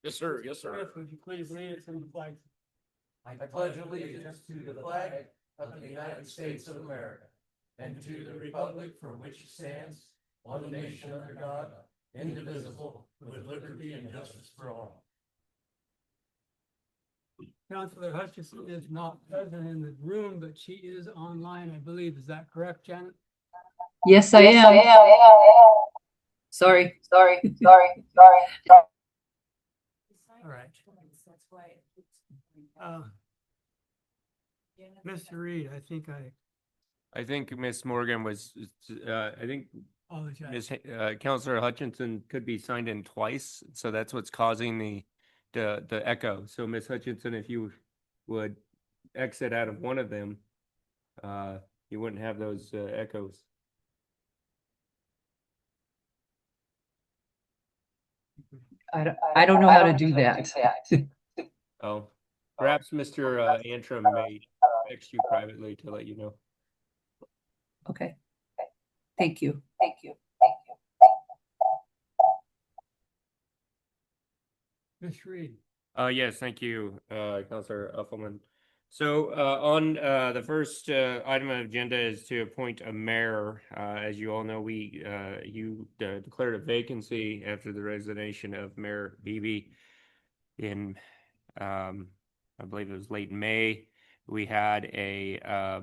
Yes, sir. Yes, sir. Smith, would you please lead us in the flag? I pledge allegiance to the flag of the United States of America and to the republic for which it stands, one nation under God, indivisible, with liberty and justice for all. Councilor Hutchison is not present in the room, but she is online, I believe. Is that correct, Janet? Yes, I am. Sorry. All right. Mr. Reed, I think Miss Morgan was, I think apologize. Counselor Hutchinson could be signed in twice, so that's what's causing the echo. So Miss Hutchinson, if you would exit out of one of them, you wouldn't have those echoes. I don't know how to do that. Oh, perhaps Mr. Antrim may text you privately to let you know. Okay. Thank you. Ms. Reed. Yes, thank you, Counselor Uffelman. So on the first item of agenda is to appoint a mayor. As you all know, you declared a vacancy after the resignation of Mayor Beebe in, I believe it was late May. We had a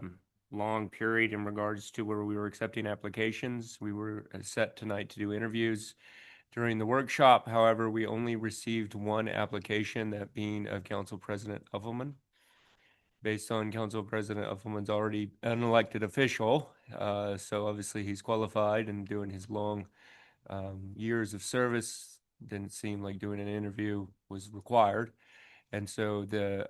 long period in regards to where we were accepting applications. We were set tonight to do interviews. During the workshop, however, we only received one application, that being of Council President Uffelman. Based on Council President Uffelman's already an elected official, so obviously he's qualified and doing his long years of service. Didn't seem like doing an interview was required. And so the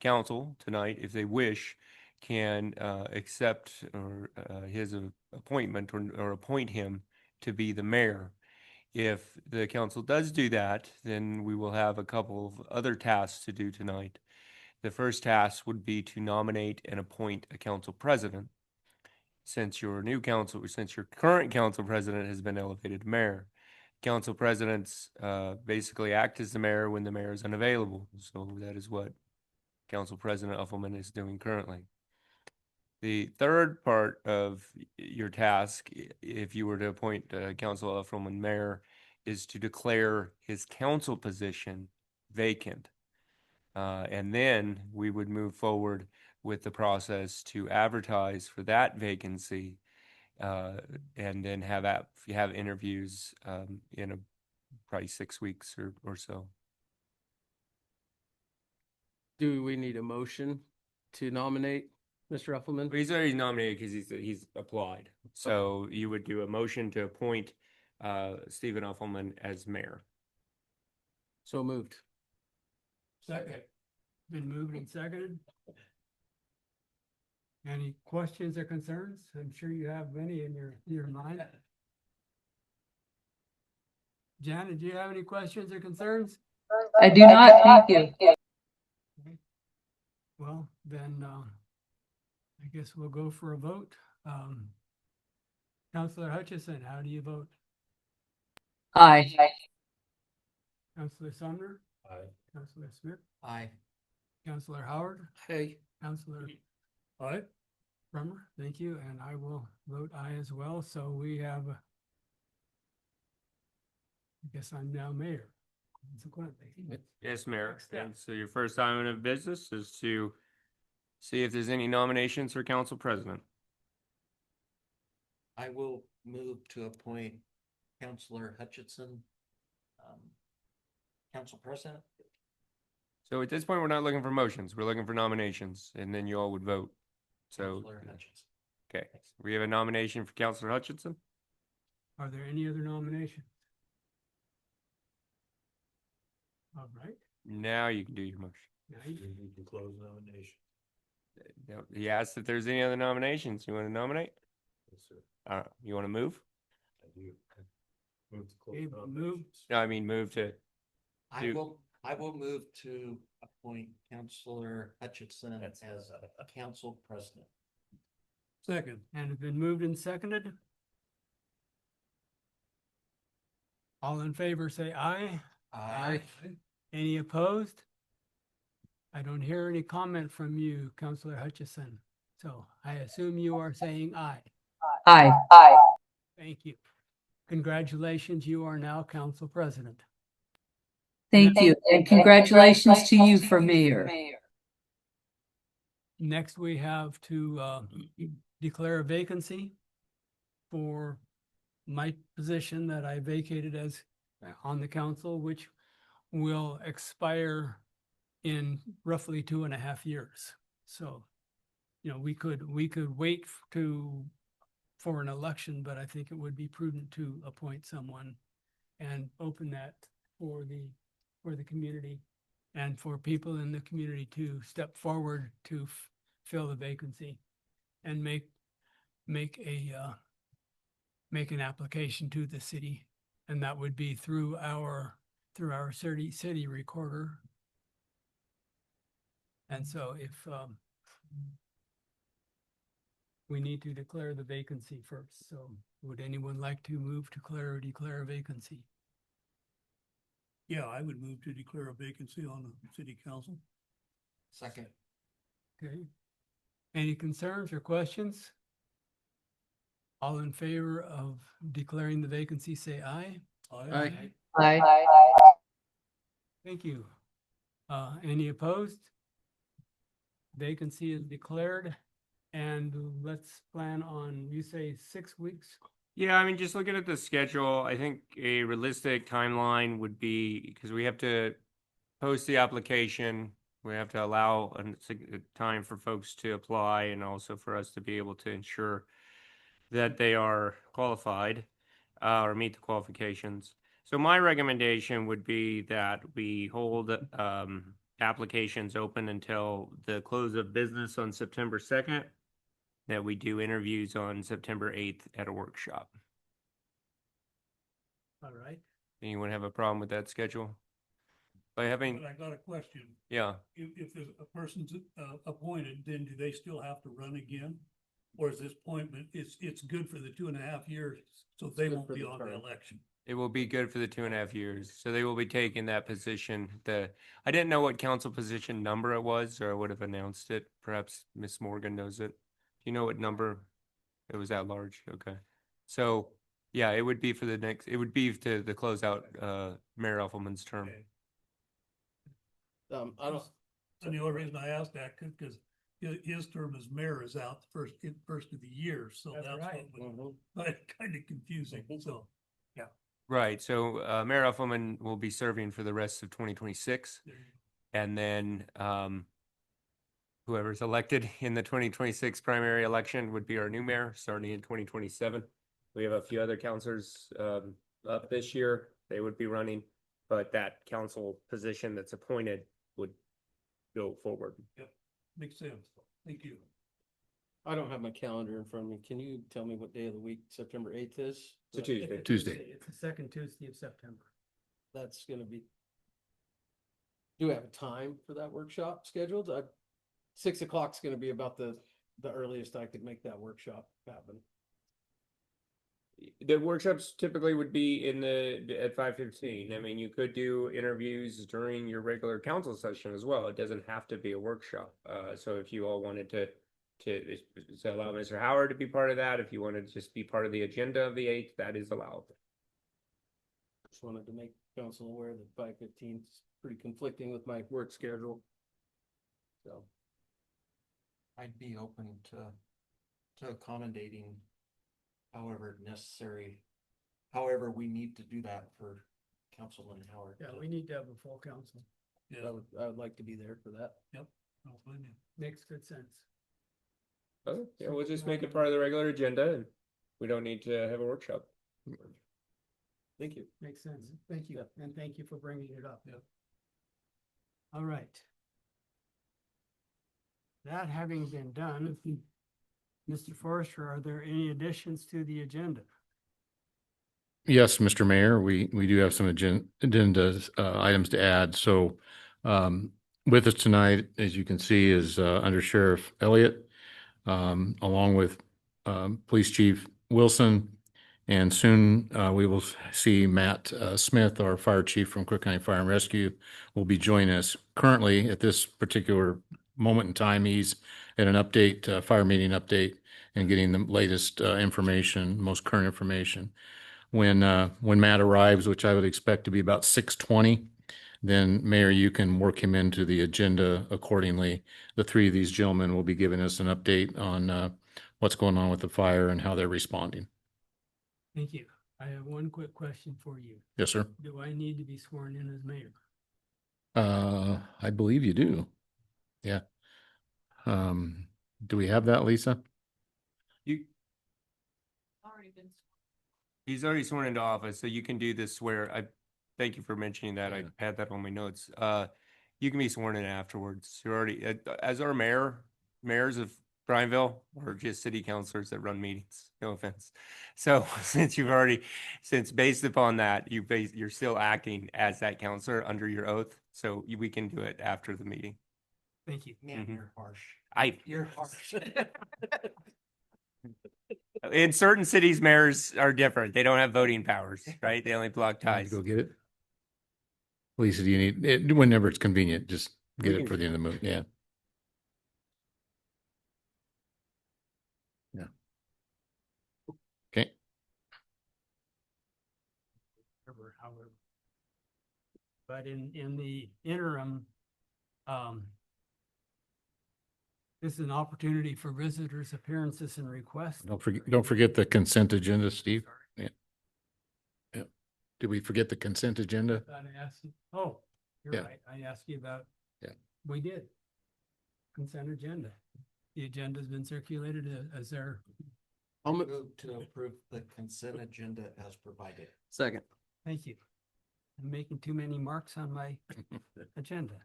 council tonight, if they wish, can accept his appointment or appoint him to be the mayor. If the council does do that, then we will have a couple of other tasks to do tonight. The first task would be to nominate and appoint a council president. Since your current council president has been elevated to mayor, council presidents basically act as the mayor when the mayor is unavailable. So that is what Council President Uffelman is doing currently. The third part of your task, if you were to appoint Council Uffelman mayor, is to declare his council position vacant. And then we would move forward with the process to advertise for that vacancy, and then have interviews in probably 6 weeks or so. Do we need a motion to nominate Mr. Uffelman? But he's already nominated because he's applied. So you would do a motion to appoint Stephen Uffelman as mayor. So moved. Second. Been moved and seconded. Any questions or concerns? I'm sure you have many in your mind. Janet, do you have any questions or concerns? I do not, thank you. Well, then I guess we'll go for a vote. Councilor Hutchison, how do you vote? Aye. Councilor Sumner? Aye. Councilor Smith? Aye. Councilor Howard? Hey. Councilor Brummer, thank you, and I will vote aye as well. So we have, I guess I'm now mayor. Consequently. Yes, Mayor. And so your first item of business is to see if there's any nominations for council president. I will move to appoint Counselor Hutchinson, council president. So at this point, we're not looking for motions. We're looking for nominations, and then you all would vote. So, Counselor Hutchinson. okay, we have a nomination for Councilor Hutchinson. Are there any other nominations? All right. Now you can do your motion. Now you can close nomination. He asked if there's any other nominations. You want to nominate? Yes, sir. You want to move? I do. Move to Okay, close move. nominations. No, I mean move to. I will move to appoint Counselor Hutchinson as a council president. Second. And it's been moved and seconded. All in favor, say aye. Aye. Any opposed? I don't hear any comment from you, Counselor Hutchison. So I assume you are saying aye. Aye. Thank you. Congratulations, you are now council president. Thank you. And congratulations to you for mayor. Next, we have to declare a vacancy for my position that I vacated as on the council, which will expire in roughly 2.5 years. So, we could wait for an election, but I think it would be prudent to appoint someone and open that for the community and for people in the community to step forward to fill the vacancy and make an application to the city. And that would be through our city recorder. And so if we need to declare the vacancy first. So would anyone like to move to declare a vacancy? Yeah, I would move to declare a vacancy on the city council. Second. Okay. Any concerns or questions? All in favor of declaring the vacancy, say aye. Aye. Aye. Thank you. Any opposed? Vacancy is declared. And let's plan on, you say 6 weeks? Yeah, I mean, just looking at the schedule, I think a realistic timeline would be, because we have to post the application, we have to allow a time for folks to apply and also for us to be able to ensure that they are qualified or meet the qualifications. So my recommendation would be that we hold applications open until the close of business on September 2nd, that we do interviews on September 8th at a workshop. All right. Anyone have a problem with that schedule? By having, But I got a question. yeah, If there's a person's appointed, then do they still have to run again? Or is this appointment, it's good for the 2.5 years, so they good won't for be the on the term. election? it will be good for the 2.5 years. So they will be taking that position. I didn't know what council position number it was, or I would have announced it. Perhaps Miss Morgan knows it. Do you know what number? It was that large. Okay. So yeah, it would be it would be to the closeout Mayor Elfelman's term. Okay. I don't, And the only reason I asked that, because his term as mayor is out the first of the year, so That's that's right. what was kind of confusing, so. Right. So Mayor Elfelman will be serving for the rest of 2026. there you And then whoever's elected in the 2026 primary election would be our new mayor starting in 2027. We have a few other councilors up this year. They would be running, but that council position that's appointed would go forward. go. Makes sense. Thank you. I don't have my calendar in front of me. Can you tell me what day of the week September 8th is? It's a Tuesday. Tuesday. It's the second Tuesday of September. That's gonna be. Do we have a time for that workshop scheduled? 6 o'clock's gonna be about the earliest I could make that workshop happen. The workshops typically would be at 5:15. I mean, you could do interviews during your regular council session as well. It doesn't have to be a workshop. So if you all wanted to allow Mr. Howard to be part of that, if you wanted to just be part of the agenda of the 8th, that is allowed. Just wanted to make council aware that 5:15 is pretty conflicting with my work schedule. So. I'd be open to accommodating however necessary, however we need to do that for Councilman Howard. Yeah, we need to have a full council. Yeah, I would like to be there for that. I'll blame you. Makes good sense. Oh, yeah, we'll just make it part of the regular agenda and we don't need to have a workshop. Thank you. Makes sense. Thank you. Yeah. And thank you for bringing it up. Yeah. All right. That having been done, Mr. Forrester, are there any additions to the agenda? Yes, Mr. Mayor, we do have some agenda items to add. So with us tonight, as you can see, is Under Sheriff Elliott, along with Police Chief Wilson And soon we will see Matt Smith, our fire chief from Cook County Fire and Rescue, will be joining us. Currently, at this particular moment in time, he's at an update, fire meeting update, and getting the latest information, most current information. When Matt arrives, which I would expect to be about 6:20, then Mayor, you can work him into the agenda accordingly. The three of these gentlemen will be giving us an update on what's going on with the fire and how they're responding. Thank you. I have one quick question for you. Yes, sir. Do I need to be sworn in as mayor? I believe you do. Yeah. Do we have that, Lisa? You. He's already sworn into office, so you can do this swear. I thank you for mentioning that. I had that on my notes. You can be sworn in afterwards. You're already, as our mayors of Prineville, or just city councilors that run meetings. No offense. So since based upon that, you're still acting as that counselor under your oath. So we can do it after the meeting. Thank you. Man, you're harsh. You're harsh. In certain cities, mayors are different. They don't have voting powers, right? They only block ties. Go get it. Lisa, do you need it whenever it's convenient? Just get it for the end of the month. Yeah. Yeah. Okay. However. But in the interim, this is an opportunity for visitors' appearances and requests. Don't forget the consent agenda, Steve. Yeah. Yeah. Did we forget the consent agenda? Oh, you're Yeah. right. I asked you about. Yeah. We did. Consent agenda. The agenda's been circulated as there. I'll move to approve the consent agenda as provided. Second. Thank you. I'm making too many marks on my agenda.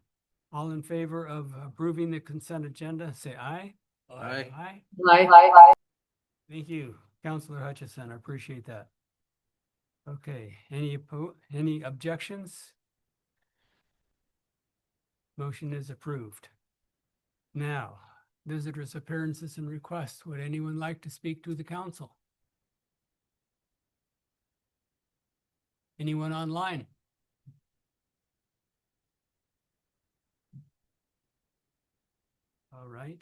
All in favor of approving the consent agenda, say aye. Aye. Aye. Aye. Thank you, Counselor Hutchison. I appreciate that. Okay, any objections? Motion is approved. Now, visitors' appearances and requests. Would anyone like to speak to the council? Anyone online? All right.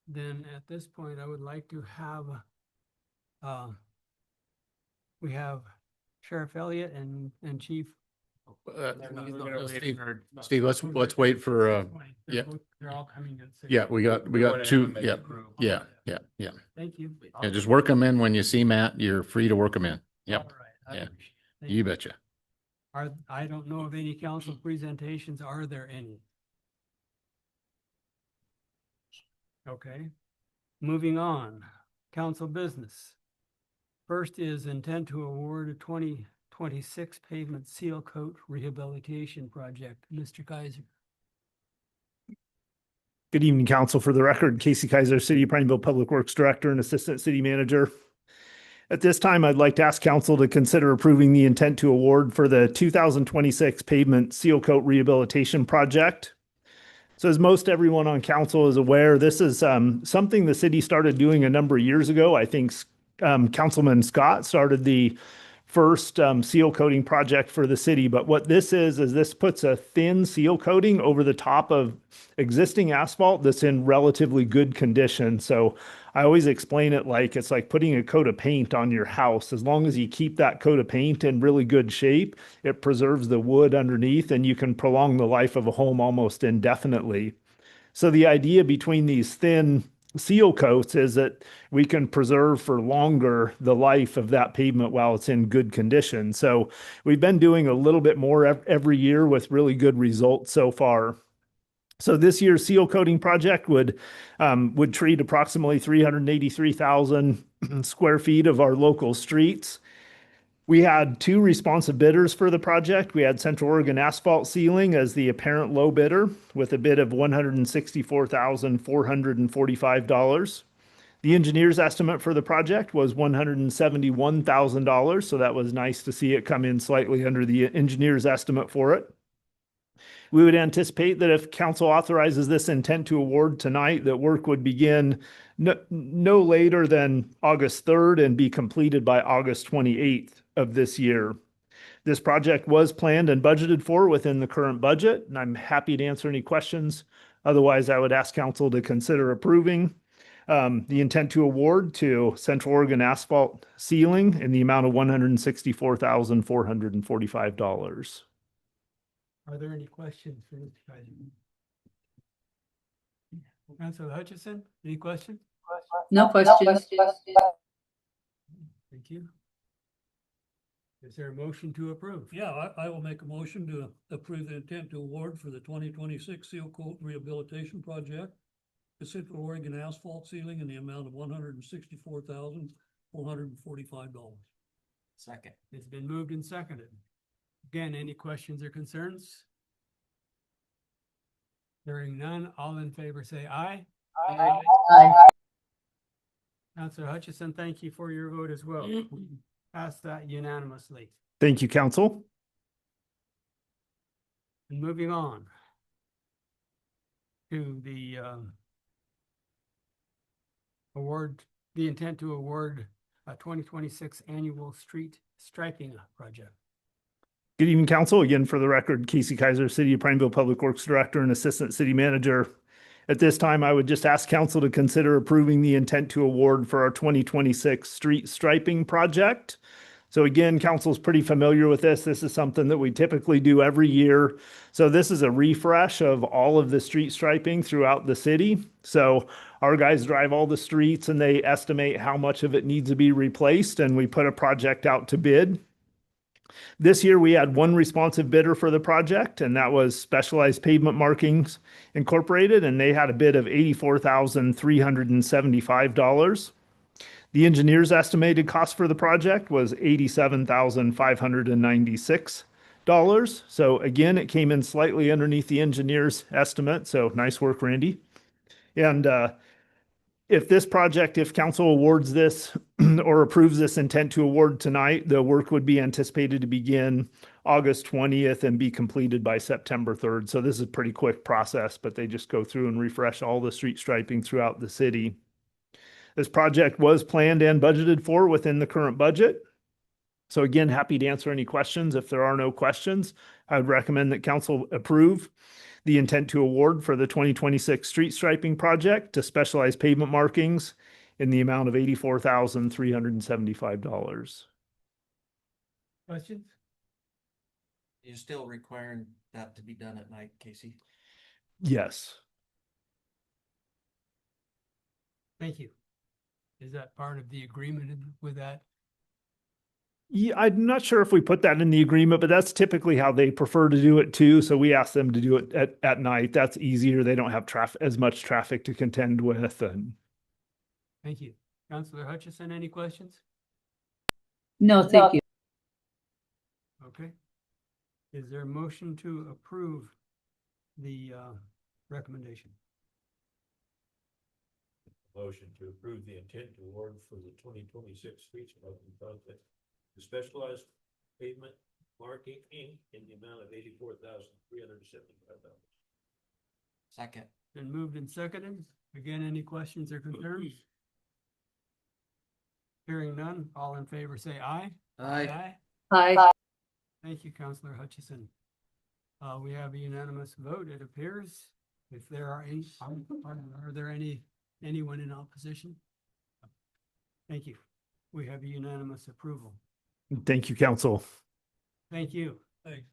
Then at this point, I would like to have, we have Sheriff Elliott and Chief. Steve, let's wait for, yeah. They're all coming in. yeah, we got two. Yeah. Yeah. Thank you. Yeah, just work them in when you see Matt. You're free to work them in. Yep. All right. I Yeah. appreciate it. Thank You betcha. I don't know of any council presentations. Are there any? Okay. Moving on, council business. First is intent to award a 2026 pavement seal coat rehabilitation project. Mr. Kaiser. Good evening, council. For the record, Casey Kaiser, City of Prineville Public Works Director and Assistant City Manager. At this time, I'd like to ask council to consider approving the intent to award for the 2026 pavement seal coat rehabilitation project. So as most everyone on council is aware, this is something the city started doing a number of years ago. I think Councilman Scott started the first seal coating project for the city. But what this is this puts a thin seal coating over the top of existing asphalt that's in relatively good condition. So I always explain it like it's like putting a coat of paint on your house. As long as you keep that coat of paint in really good shape, it preserves the wood underneath and you can prolong the life of a home almost indefinitely. So the idea between these thin seal coats is that we can preserve for longer the life of that pavement while it's in good condition. So we've been doing a little bit more every year with really good results so far. So this year's seal coating project would treat approximately 383,000 square feet of our local streets. We had two responsive bidders for the project. We had Central Oregon Asphalt Sealing as the apparent low bidder with a bid of $164,445. The engineer's estimate for the project was $171,000. So that was nice to see it come in slightly under the engineer's estimate for it. We would anticipate that if council authorizes this intent to award tonight, that work would begin no later than August 3rd and be completed by August 28th of this year. This project was planned and budgeted for within the current budget, and I'm happy to answer any questions. Otherwise, I would ask council to consider approving the intent to award to Central Oregon Asphalt Sealing in the amount of $164,445. Are there any questions for Mr. Kaiser? Councilor Hutchison, any questions? No questions. Thank you. Is there a motion to approve? Yeah, I will make a motion to approve the intent to award for the 2026 seal coat rehabilitation project to Central Oregon Asphalt Sealing in the amount of $164,445. Second. It's been moved and seconded. Again, any questions or concerns? Hearing none, all in favor say aye. Aye. Councilor Hutchison, thank you for your vote as well. Pass that unanimously. Thank you, council. And moving on to the the intent to award a 2026 annual street striping project. Good evening, council. Again, for the record, Casey Kaiser, City of Prineville Public Works Director and Assistant City Manager. At this time, I would just ask council to consider approving the intent to award for our 2026 street striping project. So again, council's pretty familiar with this. This is something that we typically do every year. So this is a refresh of all of the street striping throughout the city. So our guys drive all the streets and they estimate how much of it needs to be replaced, and we put a project out to bid. This year, we had one responsive bidder for the project, and that was Specialized Pavement Markings Incorporated, and they had a bid of $84,375. The engineer's estimated cost for the project was $87,596. So again, it came in slightly underneath the engineer's estimate. So nice work, Randy. And if council awards this or approves this intent to award tonight, the work would be anticipated to begin August 20th and be completed by September 3rd. So this is a pretty quick process, but they just go through and refresh all the street striping throughout the city. This project was planned and budgeted for within the current budget. So again, happy to answer any questions. If there are no questions, I would recommend that council approve the intent to award for the 2026 street striping project to Specialized Pavement Markings in the amount of $84,375. Questions? You're still requiring that to be done at night, Casey? Yes. Thank you. Is that part of the agreement with that? Yeah, I'm not sure if we put that in the agreement, but that's typically how they prefer to do it too. So we ask them to do it at night. That's easier. They don't have as much traffic to contend with. And Thank you. Councilor Hutchison, any questions? No, thank you. Okay. Is there a motion to approve the recommendation? Motion to approve the intent to award for the 2026 street striping project to Specialized Pavement Marking Inc. in the amount of $84,375. Second. Been moved and seconded. Again, any questions or concerns? Hearing none, all in favor say aye. Aye. Hi. Thank you, Councilor Hutchison. We have a unanimous vote, it appears. If there are any, are there anyone in opposition? Thank you. We have a unanimous approval. thank you, council. Thank you. Thanks.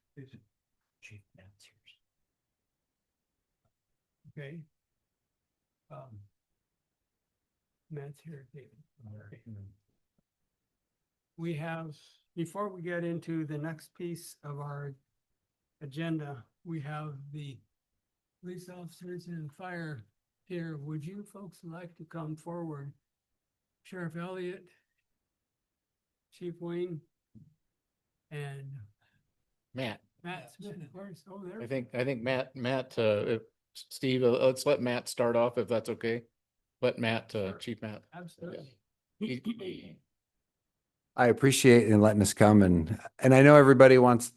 Okay. Matt's here, David. We have, before we get into the next piece of our agenda, we have the police officers and fire here. Would you folks like to come forward? Sheriff Elliott, Chief Wayne, and Matt, Matt Smith, of course. Oh, there. I think Matt, Steve, let's let Matt start off if that's okay. Let Matt, Chief Matt. Absolutely. I appreciate you letting us come and I know everybody wants,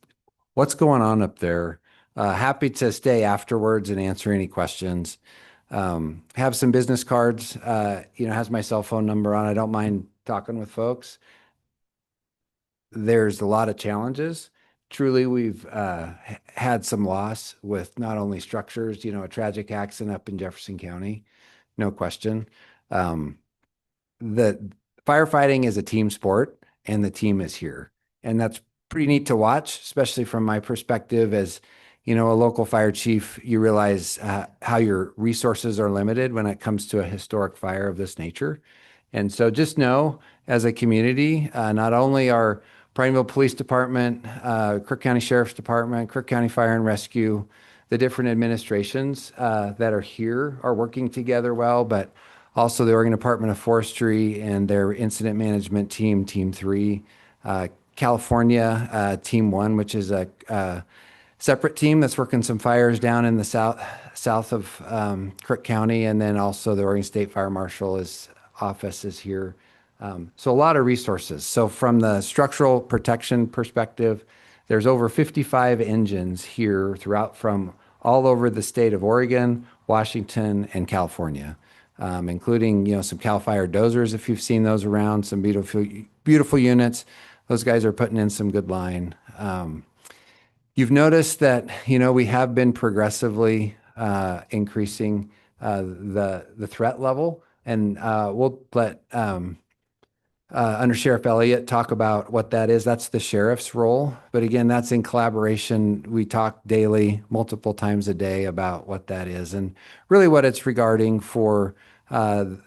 what's going on up there? Happy to stay afterwards and answer any questions. Have some business cards, has my cell phone number on. I don't mind talking with folks. There's a lot of challenges. Truly, we've had some loss with not only structures, a tragic accident up in Jefferson County, no question. The firefighting is a team sport and the team is here. And that's pretty neat to watch, especially from my perspective as, a local fire chief. You realize how your resources are limited when it comes to a historic fire of this nature. And so just know, as a community, not only our Prineville Police Department, Crook County Sheriff's Department, Crook County Fire and Rescue, the different administrations that are here are working together well, but also the Oregon Department of Forestry and their incident management team, Team 3, California, Team 1, which is a separate team that's working some fires down in the south of Crook County, and then also the Oregon State Fire Marshal's office is here. So a lot of resources. So from the structural protection perspective, there's over 55 engines here throughout from all over the state of Oregon, Washington, and California, including some CAL FIRE dozers, if you've seen those around, some beautiful units. Those guys are putting in some good line. You've noticed that we have been progressively increasing the threat level, and we'll let Under Sheriff Elliott talk about what that is. That's the sheriff's role. But again, that's in collaboration. We talk daily, multiple times a day about what that is. And really what it's regarding for the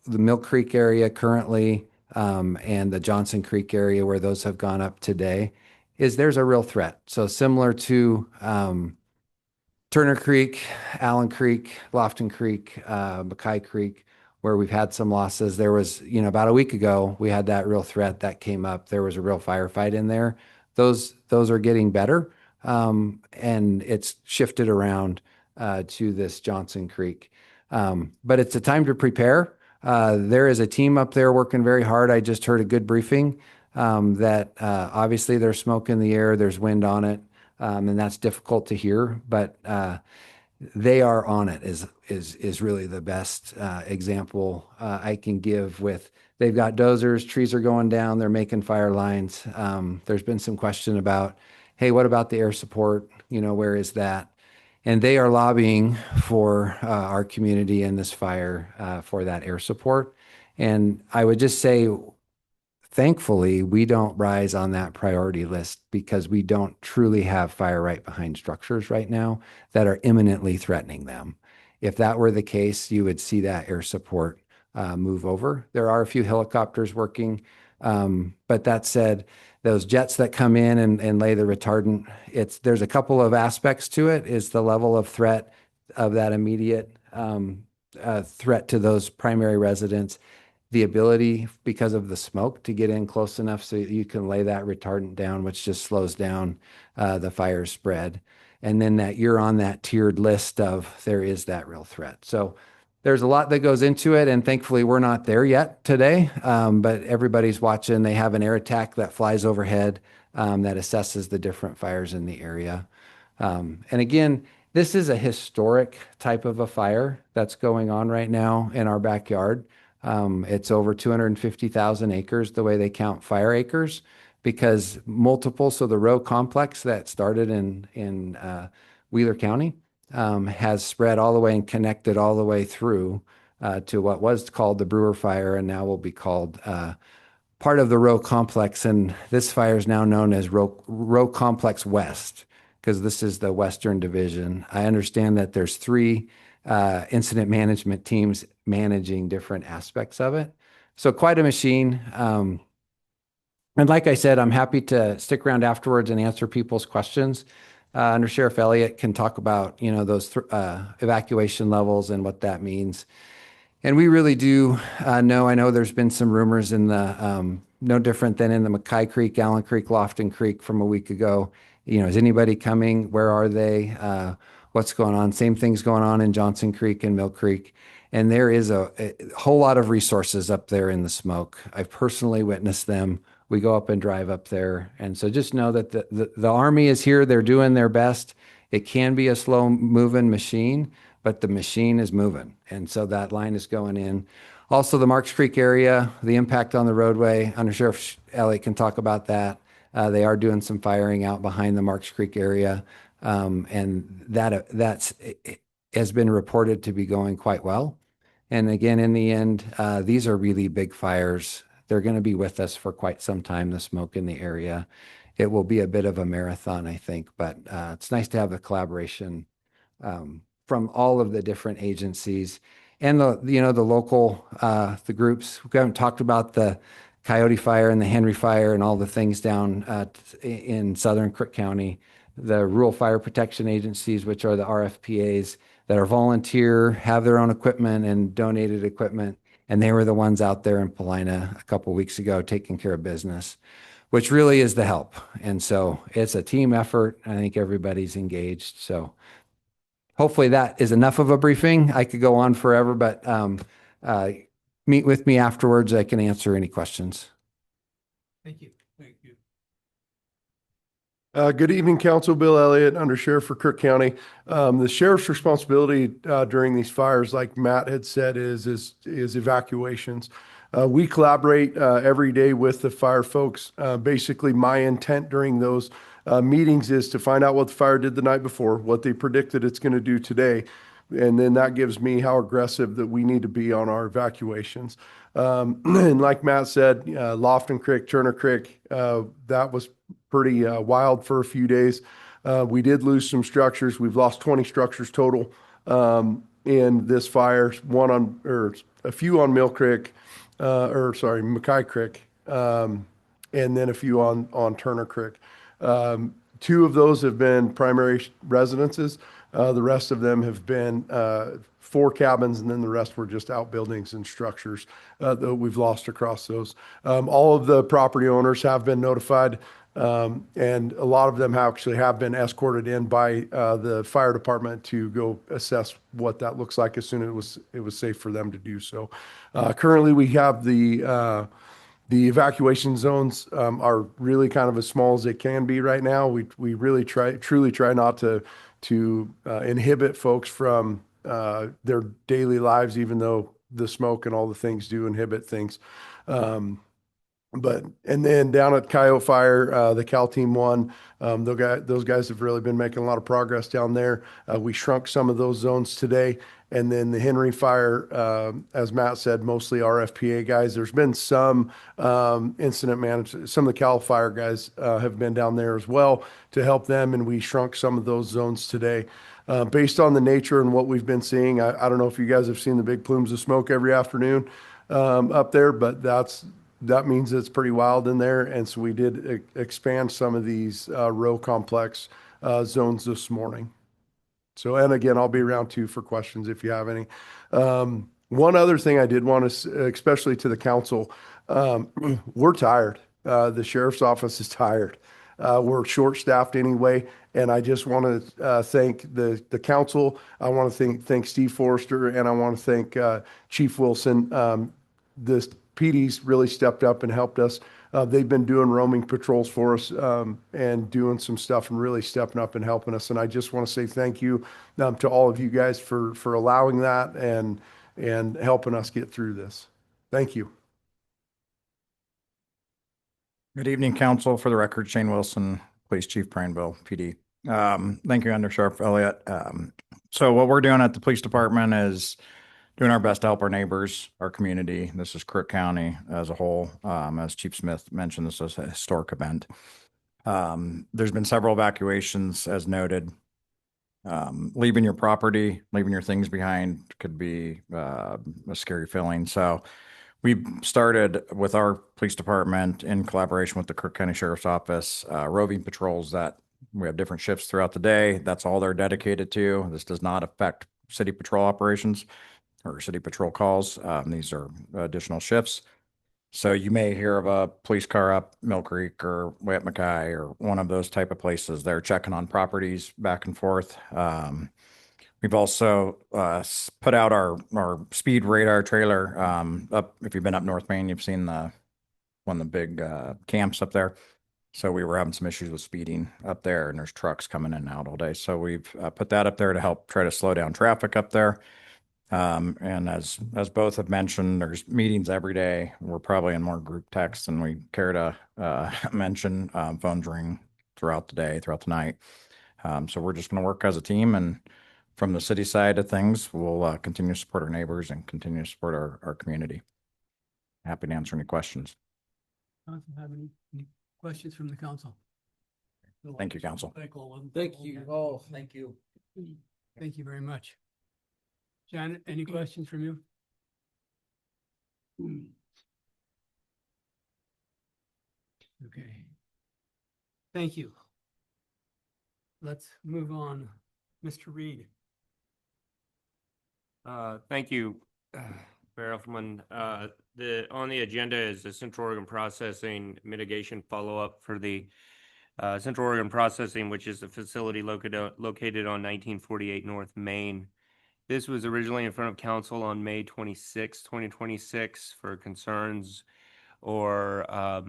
Milk Creek area currently and the Johnson Creek area where those have gone up today is there's a real threat. So similar to Turner Creek, Allen Creek, Lofton Creek, Mackay Creek, where we've had some losses. There was, about a week ago, we had that real threat that came up. There was a real firefight in there. Those are getting better, and it's shifted around to this Johnson Creek. But it's a time to prepare. There is a team up there working very hard. I just heard a good briefing that obviously there's smoke in the air, there's wind on it, and that's difficult to hear, but they are on it is really the best example I can give. With they've got dozers, trees are going down, they're making fire lines. There's been some question about, hey, what about the air support? Where is that? And they are lobbying for our community in this fire for that air support. And I would just say, thankfully, we don't rise on that priority list because we don't truly have fire right behind structures right now that are imminently threatening them. If that were the case, you would see that air support move over. There are a few helicopters working, but that said, those jets that come in and lay the retardant, there's a couple of aspects to it. Is the level of threat of that immediate threat to those primary residents, the ability, because of the smoke, to get in close enough so you can lay that retardant down, which just slows down the fire spread. And then that you're on that tiered list of there is that real threat. So there's a lot that goes into it, and thankfully we're not there yet today, but everybody's watching. They have an air attack that flies overhead that assesses the different fires in the area. And again, this is a historic type of a fire that's going on right now in our backyard. It's over 250,000 acres, the way they count fire acres, because multiple, so the row complex that started in Wheeler County has spread all the way and connected all the way through to what was called the Brewer Fire and now will be called part of the row complex. And this fire is now known as row complex West, because this is the Western Division. I understand that there's 3 incident management teams managing different aspects of it. So quite a machine. And like I said, I'm happy to stick around afterwards and answer people's questions. Under Sheriff Elliott can talk about, those evacuation levels and what that means. And we really do I know there's been some rumors in the, no different than in the Mackay Creek, Allen Creek, Lofton Creek from a week ago. Is anybody coming? Where are they? What's going on? Same things going on in Johnson Creek and Milk Creek. And there is a whole lot of resources up there in the smoke. I've personally witnessed them. We go up and drive up there. And so just know that the Army is here. They're doing their best. It can be a slow moving machine, but the machine is moving. And so that line is going in. Also, the Marks Creek area, the impact on the roadway, Under Sheriff Elliott can talk about that. They are doing some firing out behind the Marks Creek area. And that's it has been reported to be going quite well. And again, in the end, these are really big fires. They're going to be with us for quite some time, the smoke in the area. It will be a bit of a marathon, I think, but it's nice to have the collaboration from all of the different agencies and the local, the groups. We haven't talked about the Coyote Fire and the Henry Fire and all the things down in southern Crook County, the rural fire protection agencies, which are the RFPAs that are volunteer, have their own equipment and donated equipment. And they were the ones out there in Paulina a couple of weeks ago taking care of business, which really is the help. And so it's a team effort. I think everybody's engaged. So hopefully that is enough of a briefing. I could go on forever, but meet with me afterwards. I can answer any questions. Thank you. Thank you. Good evening, Council. Bill Elliott, Under Sheriff for Crook County. The sheriff's responsibility during these fires, like Matt had said, is evacuations. We collaborate every day with the fire folks. Basically, my intent during those meetings is to find out what the fire did the night before, what they predicted it's going to do today, and then that gives me how aggressive that we need to be on our evacuations. And like Matt said, Lofton Creek, Turner Creek, that was pretty wild for a few days. We did lose some structures. We've lost 20 structures total in this fire, a few on Mackay Creek, and then a few on Turner Creek. Two of those have been primary residences. The rest of them have been 4 cabins, and then the rest were just outbuildings and structures that we've lost across those. All of the property owners have been notified, and a lot of them actually have been escorted in by the fire department to go assess what that looks like as soon as it was safe for them to do so. Currently, we have the evacuation zones are really kind of as small as they can be right now. We really truly try not to inhibit folks from their daily lives, even though the smoke and all the things do inhibit things. And then down at Coyote Fire, the Cal Team 1, those guys have really been making a lot of progress down there. We shrunk some of those zones today. And then the Henry Fire, as Matt said, mostly RFPA guys. There's been some incident management. Some of the Cal Fire guys have been down there as well to help them, and we shrunk some of those zones today. Based on the nature and what we've been seeing, I don't know if you guys have seen the big plumes of smoke every afternoon up there, but that means it's pretty wild in there. And so we did expand some of these row complex zones this morning. So, and again, I'll be around too for questions if you have any. One other thing I did want to, especially to the council, we're tired. The sheriff's office is tired. We're short-staffed anyway, and I just want to thank the council. I want to thank Steve Forrester, and I want to thank Chief Wilson. The PD's really stepped up and helped us. They've been doing roaming patrols for us and doing some stuff and really stepping up and helping us. And I just want to say thank you to all of you guys for allowing that and helping us get through this. Thank you. Good evening, Council. For the record, Shane Wilson, Police Chief, Prineville, PD. Thank you, Under Sheriff Elliott. So what we're doing at the police department is doing our best to help our neighbors, our community. This is Crook County as a whole. As Chief Smith mentioned, this is a historic event. There's been several evacuations, as noted. Leaving your property, leaving your things behind could be a scary feeling. So we started with our police department in collaboration with the Crook County Sheriff's Office, roving patrols that we have different shifts throughout the day. That's all they're dedicated to. This does not affect city patrol operations or city patrol calls. These are additional shifts. So you may hear of a police car up Mill Creek or way up Mackay or one of those type of places. They're checking on properties back and forth. We've also put out our speed radar trailer up. If you've been up North Main, you've seen one of the big camps up there. So we were having some issues with speeding up there, and there's trucks coming in and out all day. So we've put that up there to help try to slow down traffic up there. And as both have mentioned, there's meetings every day. We're probably in more group texts than we care to mention. Phones ring throughout the day, throughout the night. So we're just going to work as a team, and from the city side of things, we'll continue to support our neighbors and continue to support our community. Happy to answer any questions. Council have any questions from the council? Thank you, council. Thank you all. Thank you. Thank you very much. Janet, any questions from you? Okay. Thank you. Let's move on. Mr. Reed. Thank you, Mayor Elfman. On the agenda is the Central Oregon Processing Mitigation Follow-up for the Central Oregon Processing, which is the facility located on 1948 North Main. This was originally in front of council on May 26, 2026 for concerns that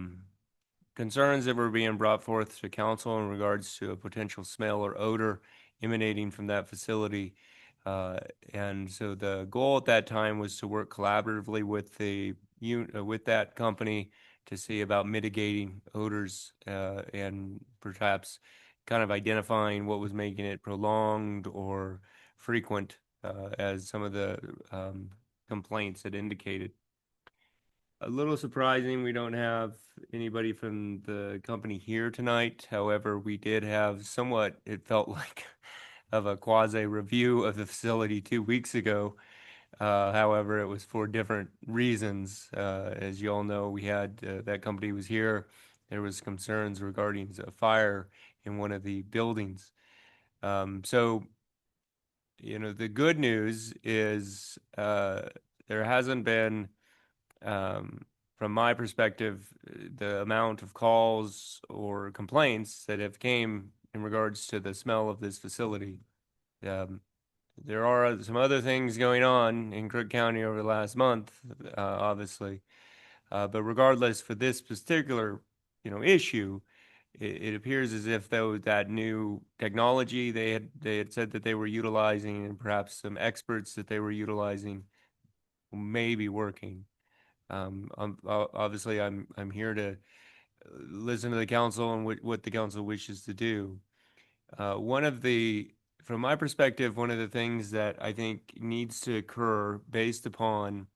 were being brought forth to council in regards to a potential smell or odor emanating from that facility. And so the goal at that time was to work collaboratively with that company to see about mitigating odors and perhaps kind of identifying what was making it prolonged or frequent, as some of the complaints had indicated. A little surprising, we don't have anybody from the company here tonight. However, we did have somewhat, it felt like, of a quasi review of the facility 2 weeks ago. However, it was for different reasons. As you all know, we had that company was here. There was concerns regarding a fire in one of the buildings. So, the good news is there hasn't been, from my perspective, the amount of calls or complaints that have came in regards to the smell of this facility. There are some other things going on in Crook County over the last month, obviously. But regardless, for this particular, issue, it appears as if though that new technology they had said that they were utilizing, and perhaps some experts that they were utilizing, may be working. Obviously, I'm here to listen to the council and what the council wishes to do. From my perspective, one of the things that I think needs to occur based upon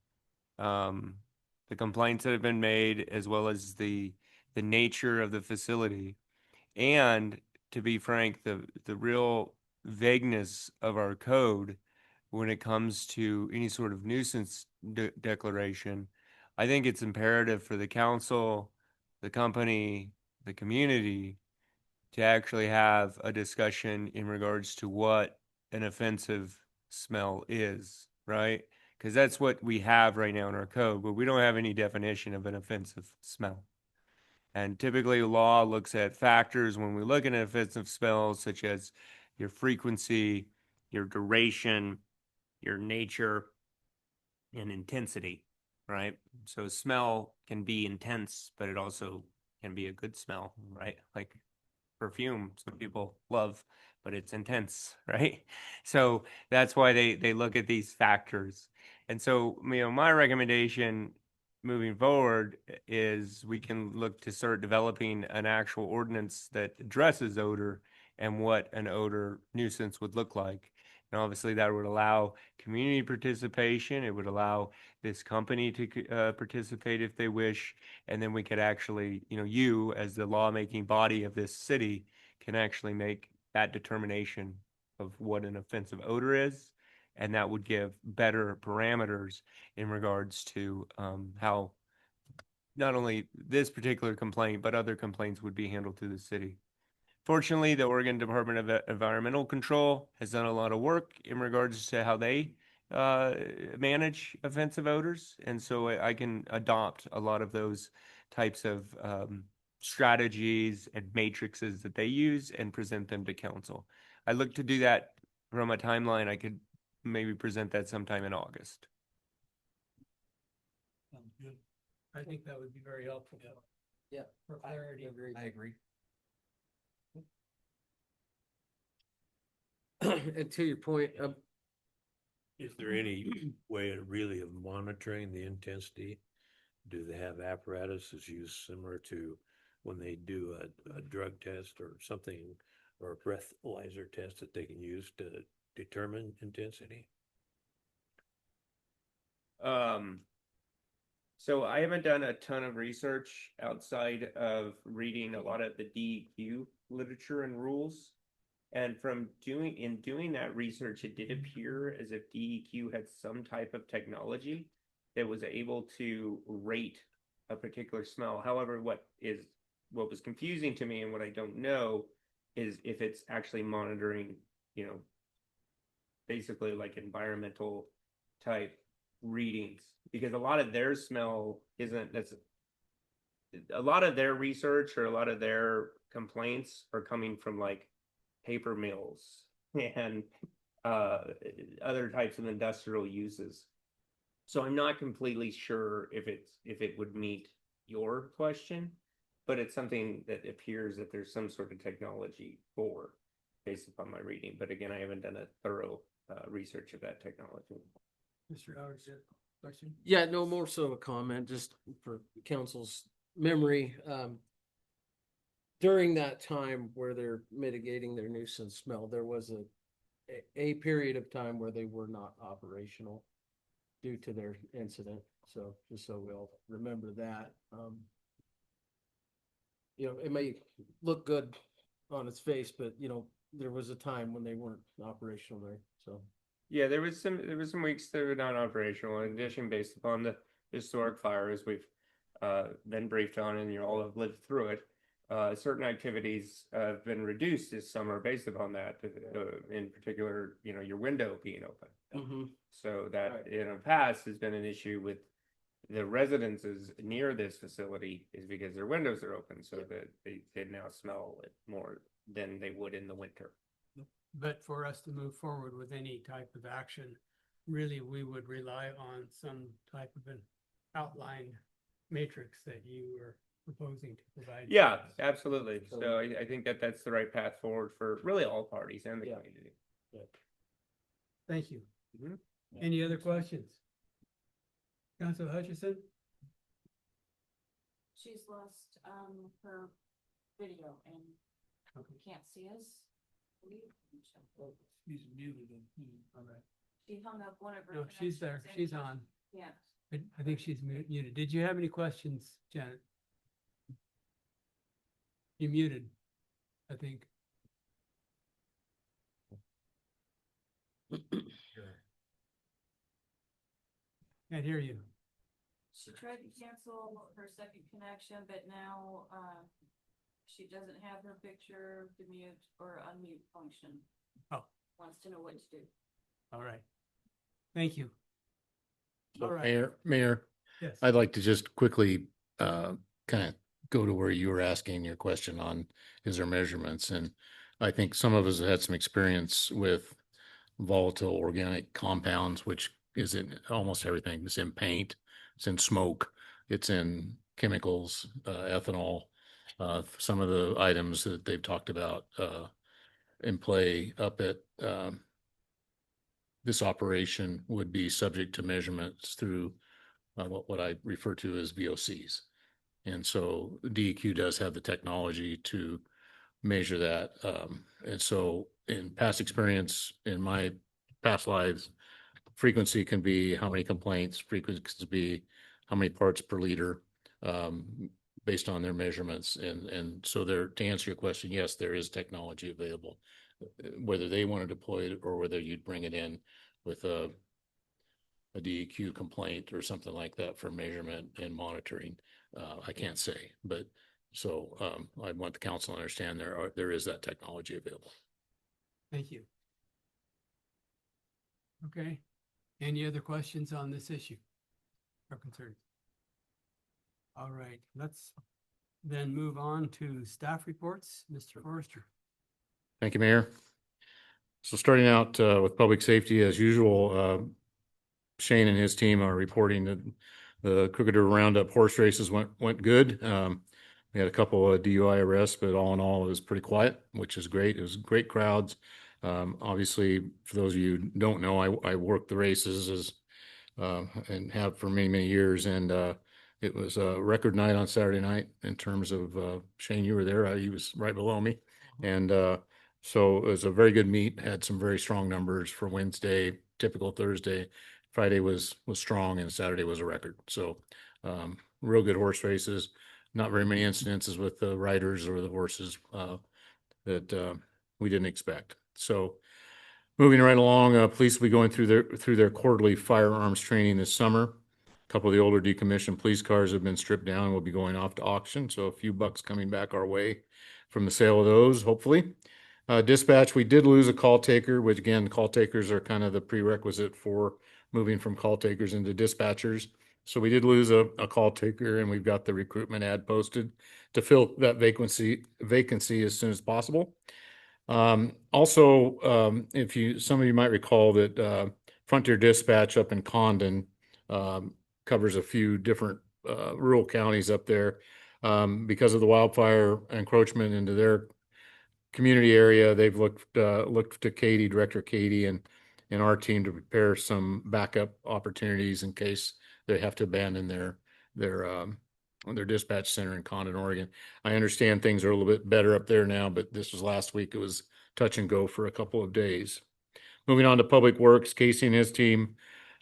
the complaints that have been made, as well as the nature of the facility, and to be frank, the real vagueness of our code when it comes to any sort of nuisance declaration, I think it's imperative for the council, the company, the community to actually have a discussion in regards to what an offensive smell is, right? Because that's what we have right now in our code, but we don't have any definition of an offensive smell. And typically law looks at factors when we look at an offensive smell, such as your frequency, your duration, your nature, and intensity, right? So smell can be intense, but it also can be a good smell, right? Like perfume, some people love, but it's intense, right? So that's why they look at these factors. And so, my recommendation moving forward is we can look to start developing an actual ordinance that addresses odor and what an odor nuisance would look like. And obviously that would allow community participation. It would allow this company to participate if they wish. And then we could actually, you as the lawmaking body of this city can actually make that determination of what an offensive odor is. And that would give better parameters in regards to how not only this particular complaint, but other complaints would be handled through the city. Fortunately, the Oregon Department of Environmental Control has done a lot of work in regards to how they manage offensive odors. And so I can adopt a lot of those types of strategies and matrices that they use and present them to council. I look to do that from a timeline. I could maybe present that sometime in August. Sounds good. I think that would be very helpful. Yeah. For clarity. I agree. And to your point, Is there any way of really of monitoring the intensity? Do they have apparatuses used similar to when they do a drug test or something, or a breathalyzer test that they can use to determine intensity? So I haven't done a ton of research outside of reading a lot of the DEQ literature and rules. And from doing that research, it did appear as if DEQ had some type of technology that was able to rate a particular smell. However, what was confusing to me and what I don't know is if it's actually monitoring, basically like environmental type readings, because a lot of their smell isn't that's a lot of their research or a lot of their complaints are coming from like paper mills and other types of industrial uses. So I'm not completely sure if it would meet your question, but it's something that appears that there's some sort of technology for, based upon my reading. But again, I haven't done a thorough research of that technology. Mr. Howard, you have a question? yeah, no, more so a comment just for council's memory. During that time where they're mitigating their nuisance smell, there was a period of time where they were not operational due to their incident. So just so we'll remember that. It may look good on its face, but there was a time when they weren't operational there. So Yeah, there was some weeks that were not operational. In addition, based upon the historic fires we've been briefed on, and you all have lived through it, certain activities have been reduced this summer based upon that. In particular, your window being open. So that Right. in the past has been an issue with the residences near this facility, is because their windows are open, so that they now smell it more than they would in the winter. But for us to move forward with any type of action, really, we would rely on some type of an outline matrix that you were proposing to provide. Yeah, absolutely. So I think that's the right path forward for really all parties and the Yeah. community. Thank you. Mhm. Any other questions? Councilor Hutchison? She's lost her video and can't see us. He's muted. All right. She hung up one of her. No, she's there. connections She's and- on. Yeah. I think she's muted. Did you have any questions, Janet? You muted, I think. Can't hear you. She tried to cancel her second connection, but now she doesn't have her picture, the mute or unmute function. Oh. Wants to know what to do. All right. Thank you. So All right. Mayor, Yes. I'd like to just quickly kind of go to where you were asking your question on is there measurements, and I think some of us have had some experience with volatile organic compounds, which is in almost everything. It's in paint, it's in smoke, it's in chemicals, ethanol. Some of the items that they've talked about in play up at this operation would be subject to measurements through what I refer to as VOCs. And so DEQ does have the technology to measure that. And so in past experience, in my past lives, frequency can be how many complaints, frequency can be how many parts per liter, based on their measurements. And so there, to answer your question, yes, there is technology available. Whether they want to deploy it or whether you'd bring it in with a DEQ complaint or something like that for measurement and monitoring, I can't say. But so I want the council to understand there is that technology available. Thank you. Okay. Any other questions on this issue or concerns? All right, let's then move on to staff reports. Mr. Forrester. Thank you, Mayor. So starting out with public safety as usual, Shane and his team are reporting that the Crooked River Roundup horse races went good. We had a couple of DUI arrests, but all in all, it was pretty quiet, which is great. It was great crowds. Obviously, for those of you who don't know, I worked the races and have for many, many years. And it was a record night on Saturday night in terms of Shane, you were there. He was right below me. And so it was a very good meet, had some very strong numbers for Wednesday, typical Thursday. Friday was strong, and Saturday was a record. So real good horse races. Not very many incidences with the riders or the horses that we didn't expect. So moving right along, police will be going through their quarterly firearms training this summer. A couple of the older decommissioned police cars have been stripped down and will be going off to auction. So a few bucks coming back our way from the sale of those, hopefully. Dispatch, we did lose a call taker, which again, call takers are kind of the prerequisite for moving from call takers into dispatchers. So we did lose a call taker, and we've got the recruitment ad posted to fill that vacancy as soon as possible. Also, some of you might recall that Frontier Dispatch up in Condon covers a few different rural counties up there. Because of the wildfire encroachment into their community area, they've looked to Katie, Director Katie, and our team to prepare some backup opportunities in case they have to abandon their dispatch center in Condon, Oregon. I understand things are a little bit better up there now, but this was last week. It was touch and go for a couple of days. Moving on to Public Works, Casey and his team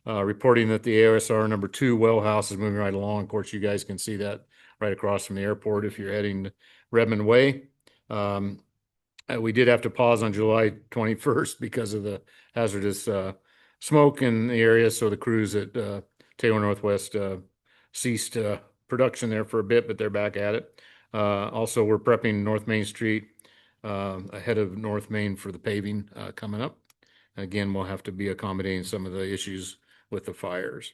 reporting that the AOSR number 2 well house is moving right along. Of course, you guys can see that right across from the airport if you're heading Redmond Way. We did have to pause on July 21st because of the hazardous smoke in the area. So the crews at Taylor Northwest ceased production there for a bit, but they're back at it. Also, we're prepping North Main Street ahead of North Main for the paving coming up. Again, we'll have to be accommodating some of the issues with the fires.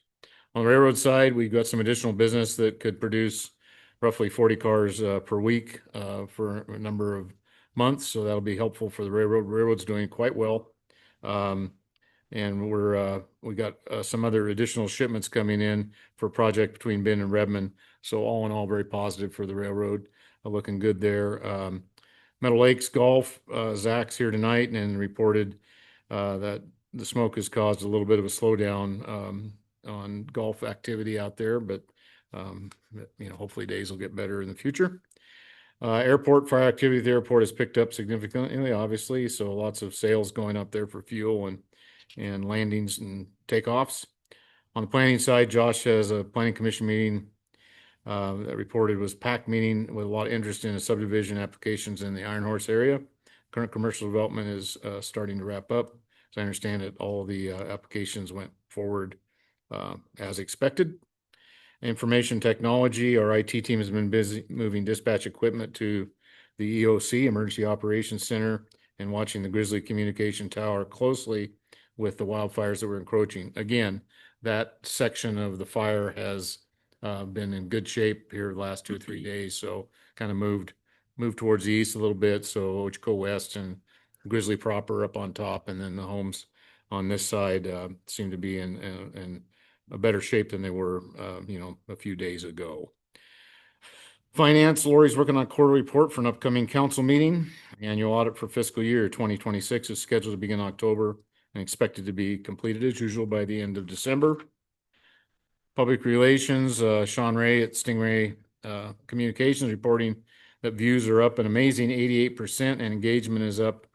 On the railroad side, we've got some additional business that could produce roughly 40 cars per week for a number of months. So that'll be helpful for the railroad. Railroad's doing quite well. And we got some other additional shipments coming in for a project between Bend and Redmond. So all in all, very positive for the railroad. Looking good there. Meadow Lakes Golf, Zach's here tonight and reported that the smoke has caused a little bit of a slowdown on golf activity out there, but hopefully days will get better in the future. Airport fire activity at the airport has picked up significantly, obviously. So lots of sales going up there for fuel and landings and takeoffs. On the planning side, Josh has a planning commission meeting that reported was packed meeting with a lot of interest in the subdivision applications in the Iron Horse area. Current commercial development is starting to wrap up. As I understand it, all the applications went forward as expected. Information technology, our IT team has been busy moving dispatch equipment to the EOC, Emergency Operations Center, and watching the Grizzly Communication Tower closely with the wildfires that were encroaching. Again, that section of the fire has been in good shape here the last 2 or 3 days, so kind of moved towards the east a little bit. So Ochoco West and Grizzly proper up on top, and then the homes on this side seem to be in a better shape than they were, a few days ago. Finance, Lori's working on a quarterly report for an upcoming council meeting. Annual audit for fiscal year 2026 is scheduled to begin October and expected to be completed as usual by the end of December. Public relations, Sean Ray at Stingray Communications reporting that views are up an amazing 88% and engagement is up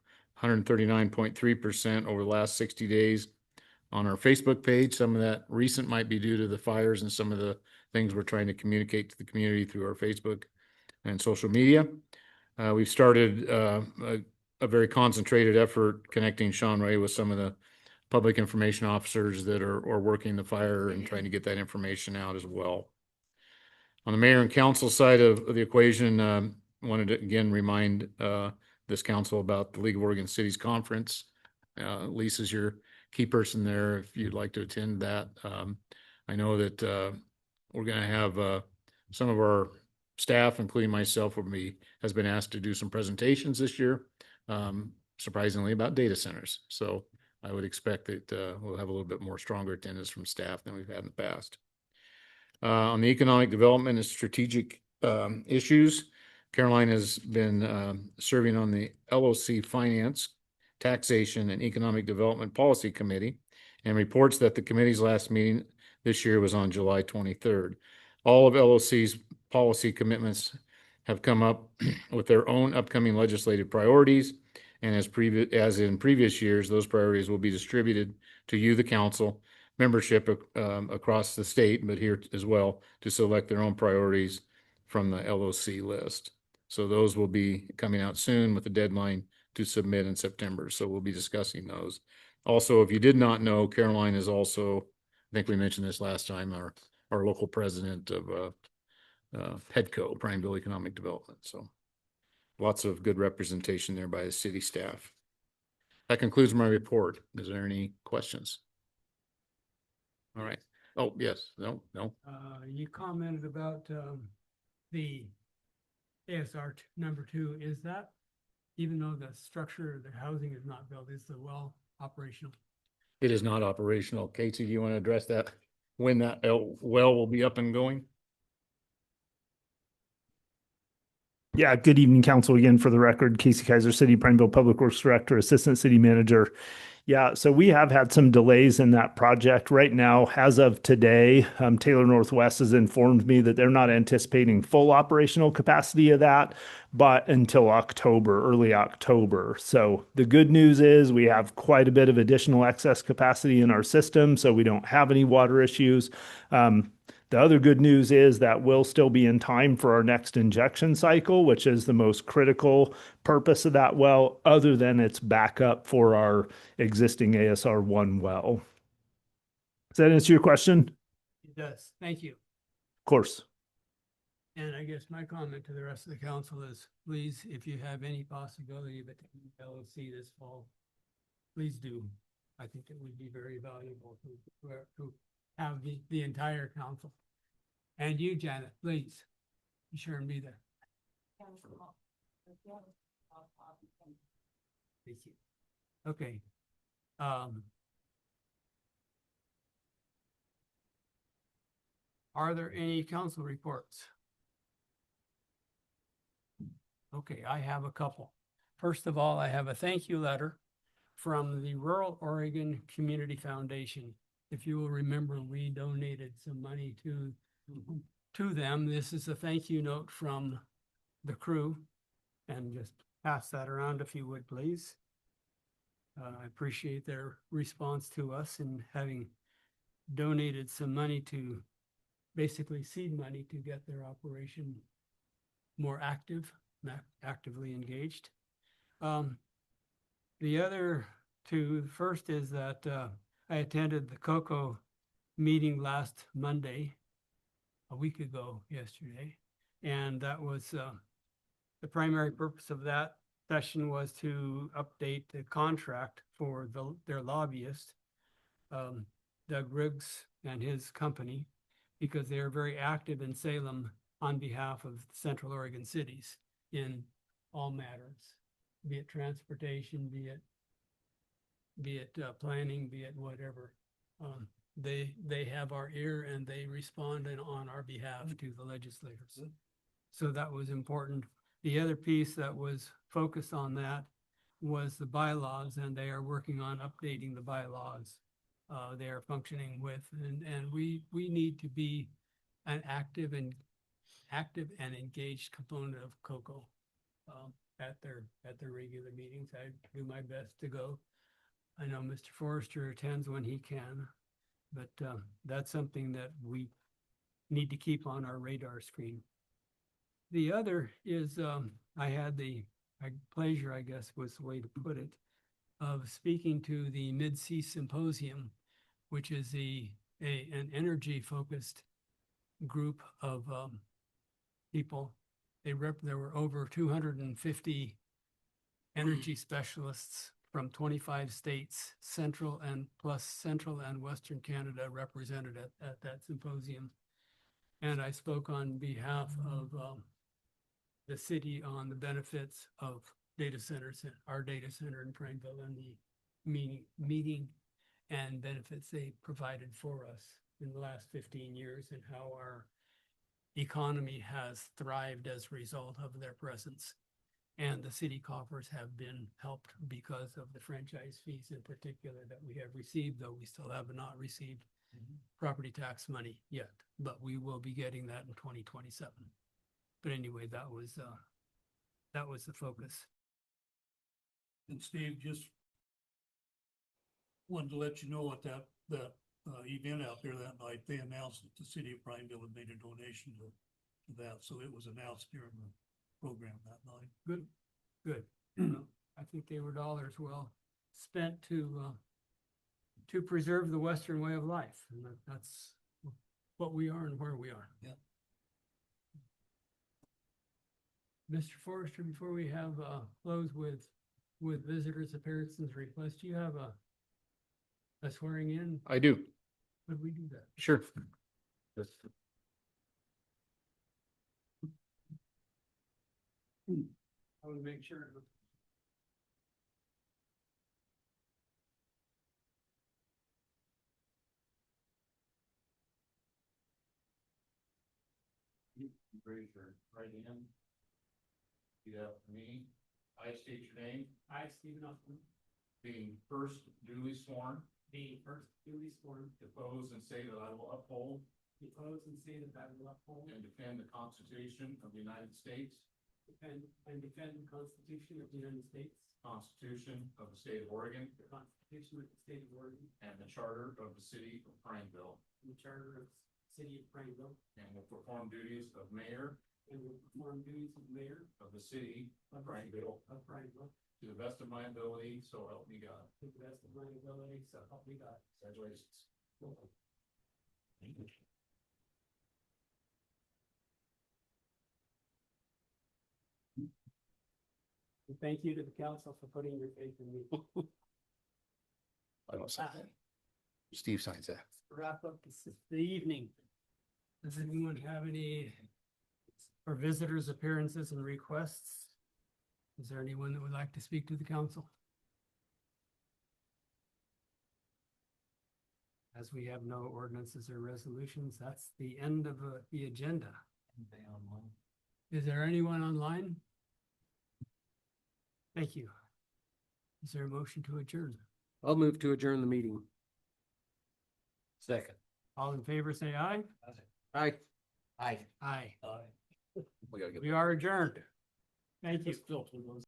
139.3% over the last 60 days on our Facebook page. Some of that recent might be due to the fires and some of the things we're trying to communicate to the community through our Facebook and social media. We've started a very concentrated effort connecting Sean Ray with some of the public information officers that are working the fire and trying to get that information out as well. On the mayor and council side of the equation, wanted to again remind this council about the League of Oregon Cities Conference. Lisa's your key person there if you'd like to attend that. I know that we're going to have some of our staff, including myself, has been asked to do some presentations this year, surprisingly about data centers. So I would expect that we'll have a little bit more stronger attendance from staff than we've had in the past. On the economic development and strategic issues, Caroline has been serving on the LOC Finance, Taxation, and Economic Development Policy Committee, and reports that the committee's last meeting this year was on July 23rd. All of LOC's policy commitments have come up with their own upcoming legislative priorities, and as in previous years, those priorities will be distributed to you, the council, membership across the state, but here as well, to select their own priorities from the LOC list. So those will be coming out soon with a deadline to submit in September. So we'll be discussing those. Also, if you did not know, Caroline is also, I think we mentioned this last time, our local president of PEDCO, Prineville Economic Development. So lots of good representation there by the city staff. That concludes my report. Is there any questions? All right. Oh, yes. No. You commented about the ASR number 2. Is that, even though the structure, the housing is not built, is the well operational? It is not operational. Casey, do you want to address that? When that well will be up and going? Yeah, good evening, council. Again, for the record, Casey Kaiser, City Prineville Public Works Director, Assistant City Manager. Yeah, so we have had some delays in that project right now. As of today, Taylor Northwest has informed me that they're not anticipating full operational capacity of that, but until October, early October. So the good news is we have quite a bit of additional excess capacity in our system, so we don't have any water issues. The other good news is that we'll still be in time for our next injection cycle, which is the most critical purpose of that well, other than its backup for our existing ASR1 well. Does that answer your question? It does. Thank you. Of course. And I guess my comment to the rest of the council is, please, if you have any possibility of attending LOC this fall, please do. I think it would be very valuable to have the entire council. And you, Janet, please be sure and be there. Thank you. Okay. Are there any council reports? Okay, I have a couple. First of all, I have a thank you letter from the Rural Oregon Community Foundation. If you will remember, we donated some money to them. This is a thank you note from the crew, and just pass that around if you would, please. I appreciate their response to us and having donated some money to, basically seed money, to get their operation more actively engaged. The other two, first is that I attended the COCO meeting last Monday, a week ago yesterday, and that was the primary purpose of that session was to update the contract for their lobbyist, Doug Riggs and his company, because they are very active in Salem on behalf of Central Oregon cities in all matters, be it transportation, be it planning, be it whatever. They have our ear and they respond on our behalf to the legislators. So that was important. The other piece that was focused on that was the bylaws, and they are working on updating the bylaws they are functioning with. And we need to be an active and engaged component of COCO at their regular meetings. I do my best to go. I know Mr. Forrester attends when he can, but that's something that we need to keep on our radar screen. The other is I had the pleasure, I guess was the way to put it, of speaking to the Mid-Sea Symposium, which is an energy-focused group of people. There were over 250 energy specialists from 25 states, Central and Western Canada represented at that symposium. And I spoke on behalf of the city on the benefits of data centers, our data center in Prineville, and the meeting and benefits they provided for us in the last 15 years, and how our economy has thrived as a result of their presence. And the city coffers have been helped because of the franchise fees in particular that we have received, though we still have not received property tax money yet, but we will be getting that in 2027. But anyway, that was the focus. And Steve, just wanted to let you know at that event out there that night, they announced that the city of Prineville had made a donation to that, so it was announced during the program that night. Good, good. I think they were dollars well spent to preserve the Western way of life. And that's what we are and where we are. Yeah. Mr. Forrester, before we have close with visitors' appearances request, do you have a swearing in? I do. Would we do that? Sure. I would make sure. Raise your right hand. Repeat after me. I state your name. I, Stephen Upton, Being first duly sworn, being first duly sworn, depose and say that I will uphold depose and say that I will uphold and defend the Constitution of the United States, defend the Constitution of the United States, Constitution of the State of Oregon, the Constitution of the State of Oregon, and the Charter of the City of Prineville, and the Charter of the City of Prineville, and will perform duties of mayor and will perform duties of mayor of the city of Prineville of Prineville to the best of my ability, so help me God. to the best of my ability, so help me God. Congratulations. And thank you to the council for putting your faith in me. I don't sign that. Steve signs that. Wrap up the evening. Does anyone have any for visitors' appearances and requests? Is there anyone that would like to speak to the council? As we have no ordinances or resolutions, that's the end of the agenda. Is there anyone online? Thank you. Is there a motion to adjourn? I'll move to adjourn the meeting. Second. All in favor, say aye. Aye. Aye. Aye. We gotta get. We are adjourned. Thank you.